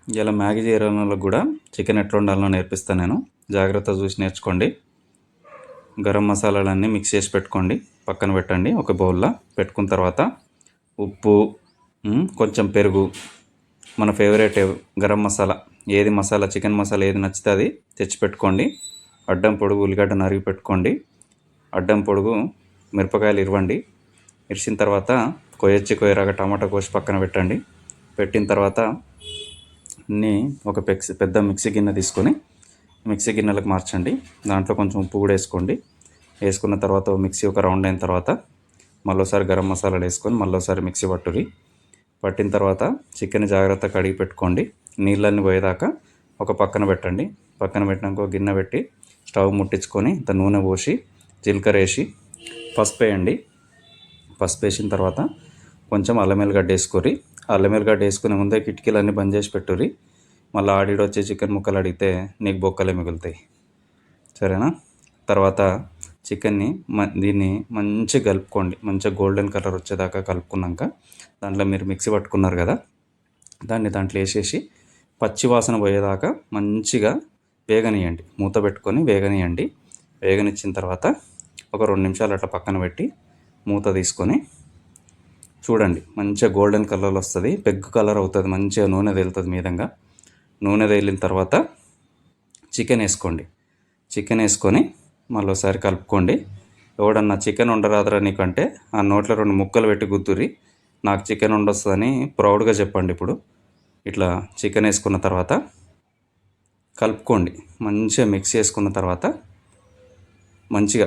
ఇలా మ్యాగీ చేయడం వల్ల కూడా చికెన్ ఎట్లా వండాలో నేర్పిస్తాను నేను. జాగ్రత్త చూసి నేర్చుకోండి. గరం మసాలాలన్నీ మిక్స్ చేసి పెట్టుకోండి, పక్కన పెట్టండి. ఒక బౌల్లో పెట్టుకున్న తర్వాత ఉప్పు, కొంచెం పెరుగు, మన ఫేవరెట్ గరం మసాలా ఏది మసాలా, చికెన్ మసాలా ఏది నచ్చితే అది తెచ్చిపెట్టుకోండి. అడ్డం పొడుగు ఉల్లిగడ్డ నరిగి పెట్టుకోండి. అడ్డం పొడుగు మిరపకాయలు ఇరవండి. ఇరిచిన తర్వాత కొయ్యరాగా టమాటా కోసి పక్కన పెట్టండి. పెట్టిన తర్వాత అన్నీ ఒక పెద్ద మిక్సీ గిన్నె తీసుకొని మిక్సీ గిన్నెలకు మార్చండి. దాంట్లో కొంచెం ఉప్పు కూడా వేసుకోండి. వేసుకున్న తర్వాత మిక్సీ ఒక రౌండ్ అయిన తర్వాత మళ్ళీసారి గరం మసాలాలు వేసుకొని మళ్ళీసారి మిక్సీ పట్టిన తర్వాత చికెన్ జాగ్రత్త కడిగి పెట్టుకోండి. నీళ్ళన్నీ పోయేదాకా ఒక పక్కన పెట్టండి. పక్కన పెట్టినాక ఒక గిన్నె పెట్టి స్టవ్ ముట్టించుకొని ఇంత నూనె పోసి జీలకర్ర వేసి పసుపు వేయండి. పసుపు వేసిన తర్వాత కొంచెం అల్లం ఎల్లిగడ్డ వేసుకొని అల్లం ఎల్లిగడ్డ వేసుకునే ముందే కిటికీలన్నీ బంద్ చేసి పెట్టుర్రి. మళ్ళీ ఆడిలో వచ్చే చికెన్ ముక్కలు అడిగితే నీకు బొక్కలే మిగులుతాయి. సరేనా? తర్వాత చికెన్ని దీన్ని మంచిగా కలుపుకోండి. మంచిగా గోల్డెన్ కలర్ వచ్చేదాకా కలుపుకున్నాక దాంట్లో మీరు మిక్సీ పట్టుకున్నారు కదా, దాంట్లో వేసేసి పచ్చి వాసన పోయేదాకా మంచిగా వేగనియండి. మూత పెట్టుకొని వేగనియండి. వేగనిచ్చిన తర్వాత ఒక 2 నిమిషాలు అట్లా పక్కన పెట్టి మూత తీసుకొని చూడండి. మంచిగా గోల్డెన్ కలర్లో వస్తుంది, పెగ్గు కలర్ అవుతుంది, మంచిగా నూనె తేలుతుంది మీదంగా. నూనె తేలిన తర్వాత చికెన్ వేసుకోండి. చికెన్ వేసుకొని మళ్ళీసారి కలుపుకోండి. ఎవడన్నా చికెన్ వండరాదురా నీకంటే ఆ నోట్లో 2 ముక్కలు పెట్టి గుద్దురి, నాకు చికెన్ వండొస్తుందని ప్రౌడ్గా చెప్పండి. ఇప్పుడు ఇట్లా చికెన్ వేసుకున్న తర్వాత కలుపుకోండి. మంచిగా మిక్స్ చేసుకున్న తర్వాత మంచిగా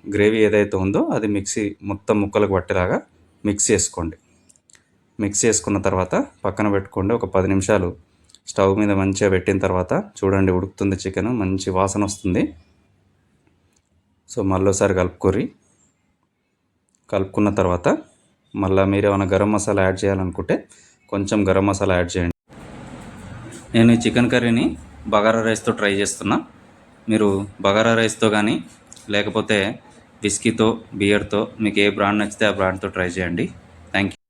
గ్రేవీ ఏదైతే ఉందో అది మిక్సీ మొత్తం ముక్కలకు పట్టేలాగా మిక్స్ చేసుకోండి. మిక్స్ చేసుకున్న తర్వాత పక్కన పెట్టుకోండి. ఒక 10 నిమిషాలు స్టవ్ మీద మంచిగా పెట్టిన తర్వాత చూడండి, ఉడుకుతుంది చికెన్, మంచి వాసన వస్తుంది. సో మళ్ళీసారి కలుపుకున్న తర్వాత మళ్ళీ మీరు ఏమైనా గరం మసాలా యాడ్ చేయాలనుకుంటే కొంచెం గరం మసాలా యాడ్ చేయండి. నేను ఈ చికెన్ కర్రీని బగారా రైస్తో ట్రై చేస్తున్నా. మీరు బగారా రైస్తో కానీ లేకపోతే విస్కీతో, బియర్తో మీకు ఏ బ్రాండ్ నచ్చితే ఆ బ్రాండ్తో ట్రై చేయండి. Thank you.